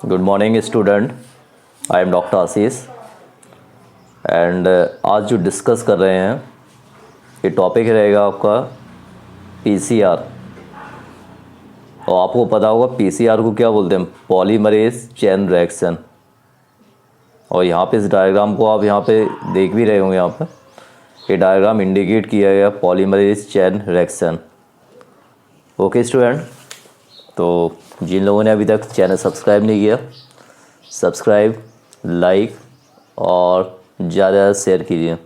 Good morning student, I am doctor Ashish and आज जो discuss कर रहे हैं ये टॉपिक रहेगा आपका पीसीआर। और आपको पता होगा पीसीआर को क्या बोलते हैं, पॉलीमरेज चेन रिएक्शन। और यहाँ पे इस डायग्राम को आप यहाँ पे देख भी रहे होंगे, यहाँ पे ये डायग्राम इंडिकेट किया गया polymerase chain reaction. Okay student, तो जिन लोगों ने अभी तक चैनल सब्सक्राइब नहीं किया, सब्सक्राइब, लाइक और ज़्यादा शेयर कीजिए।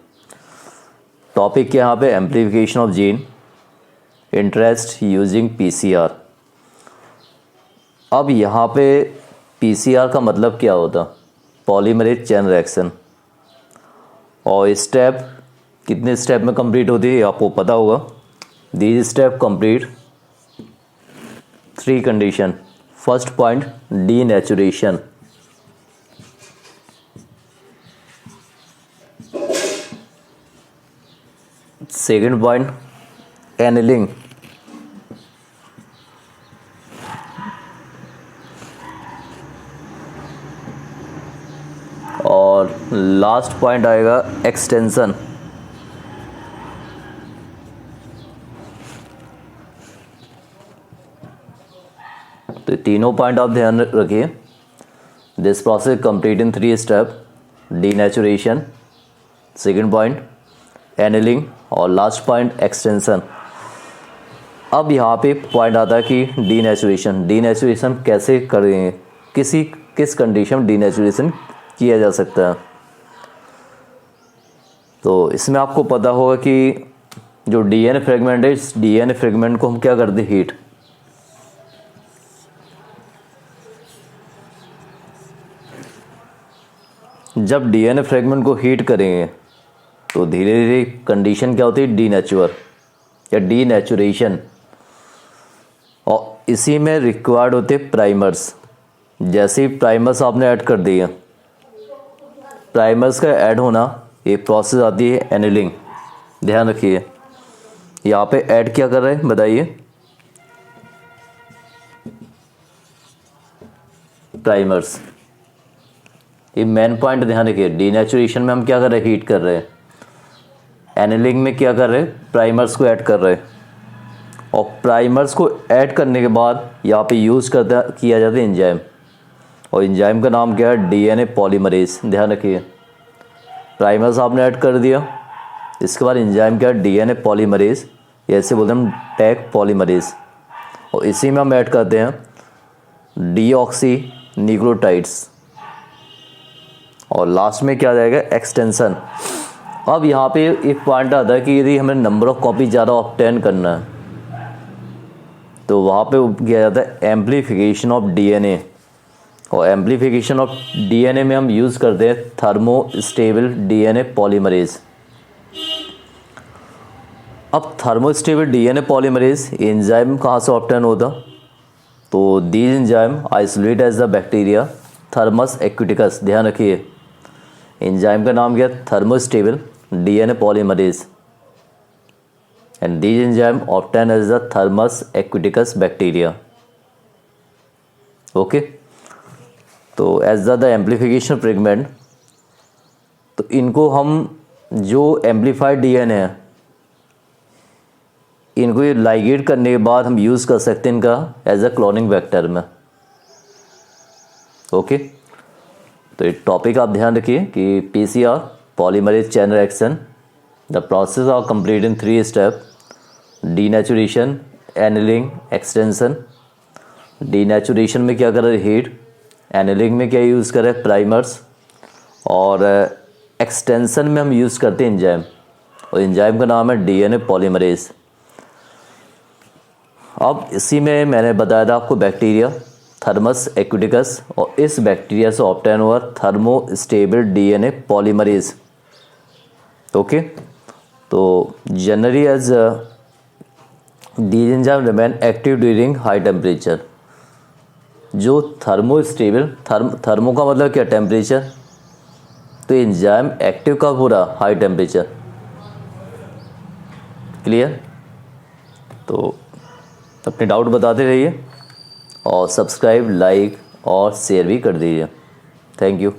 टॉपिक के यहाँ पे amplification of gene, interest using PCR. अब यहाँ पे पीसीआर का मतलब क्या होता, पॉलीमरेज चेन रिएक्शन। और स्टेप कितने स्टेप में कंप्लीट होती है आपको पता होगा। These step complete 3 condition. First point denaturation, second point annealing, और लास्ट पॉइंट आएगा एक्सटेंशन। तो तीनों पॉइंट आप ध्यान रखिए। This process complete in 3 step, denaturation, second point annealing और लास्ट पॉइंट एक्सटेंशन। अब यहाँ पे पॉइंट आता है कि डीनेचुरेशन। डीनेचुरेशन कैसे करेंगे, किस कंडीशन में डीनेचुरेशन किया जा सकता है। तो इसमें आपको पता होगा कि जो डीएनए फ्रेगमेंट है, इस डीएनए फ्रेगमेंट को हम क्या करते हैं, हीट। जब डीएनए फ्रेगमेंट को हीट करेंगे तो धीरे धीरे कंडीशन क्या होती है, डीनेचुर या डीनेचुरेशन। और इसी में रिक्वायर्ड होते प्राइमर्स। जैसे ही प्राइमर्स आपने ऐड कर दिए, प्राइमर्स का ऐड होना, एक प्रोसेस आती है एनिलिंग। ध्यान रखिए, यहाँ पे ऐड क्या कर रहे हैं बताइए, प्राइमर्स। ये मेन पॉइंट ध्यान रखिए। डीनेचुरेशन में हम क्या कर रहे हैं, हीट कर रहे हैं। एनिलिंग में क्या कर रहे हैं, प्राइमर्स को ऐड कर रहे हैं। और प्राइमर्स को ऐड करने के बाद यहाँ पे यूज़ किया जाता है एंजाइम। और एंजाइम का नाम क्या है, डीएनए पॉलीमरेज। ध्यान रखिए, प्राइमर्स आपने ऐड कर दिया, इसके बाद एंजाइम क्या है, डीएनए पॉलीमरेज, ऐसे बोलते हैं हम टैग पॉलीमरेज। और इसी में हम ऐड करते हैं डीऑक्सी न्यूक्लियोटाइड्स। और लास्ट में क्या जाएगा, एक्सटेंशन। अब यहाँ पे एक पॉइंट आता है कि यदि हमें नंबर ऑफ कॉपी ज़्यादा ऑब्टेन करना है तो वहाँ पे किया जाता है एम्प्लीफिकेशन ऑफ डीएनए। और एम्प्लीफिकेशन ऑफ डीएनए में हम यूज़ करते हैं थर्मोस्टेबल डीएनए पॉलीमरेज। अब थर्मोस्टेबल डीएनए पॉलीमरेज एंजाइम कहाँ से ऑब्टेन होता, तो these enzyme isolate as the bacteria Thermus aquaticus. ध्यान रखिए, एंजाइम का नाम क्या, thermostable DNA polymerase, and these enzyme obtain as the Thermus aquaticus bacteria. Okay, तो एज द एम्प्लीफिकेशन फ्रेगमेंट, तो इनको हम जो एम्प्लीफाइड डीएनए है, इनको ये लाइगेट करने के बाद हम यूज़ कर सकते हैं इनका एज अ क्लोनिंग वेक्टर में। ओके, तो ये टॉपिक आप ध्यान रखिए कि PCR polymerase chain reaction, the process are complete in 3 step, denaturation, annealing, extension. Denaturation में क्या कर रहे हैं, हीट। एनिलिंग में क्या यूज़ कर रहे हैं, प्राइमर्स। और एक्सटेंशन में हम यूज़ करते हैं एंजाइम, और एंजाइम का नाम है डीएनए पॉलीमरेज। अब इसी में मैंने बताया था आपको बैक्टीरिया थर्मस एक्विटिकस, और इस बैक्टीरिया से ऑब्टेन हुआ थर्मोस्टेबल डीएनए पॉलीमरेज। ओके, तो generally as these enzyme remain active during high temperature. जो थर्मोस्टेबल, थर्मो का मतलब क्या, टेम्परेचर। तो एंजाइम एक्टिव कब हो रहा, हाई टेम्परेचर। क्लियर। तो अपने डाउट बताते रहिए और सब्सक्राइब, लाइक और शेयर भी कर दीजिए। Thank you.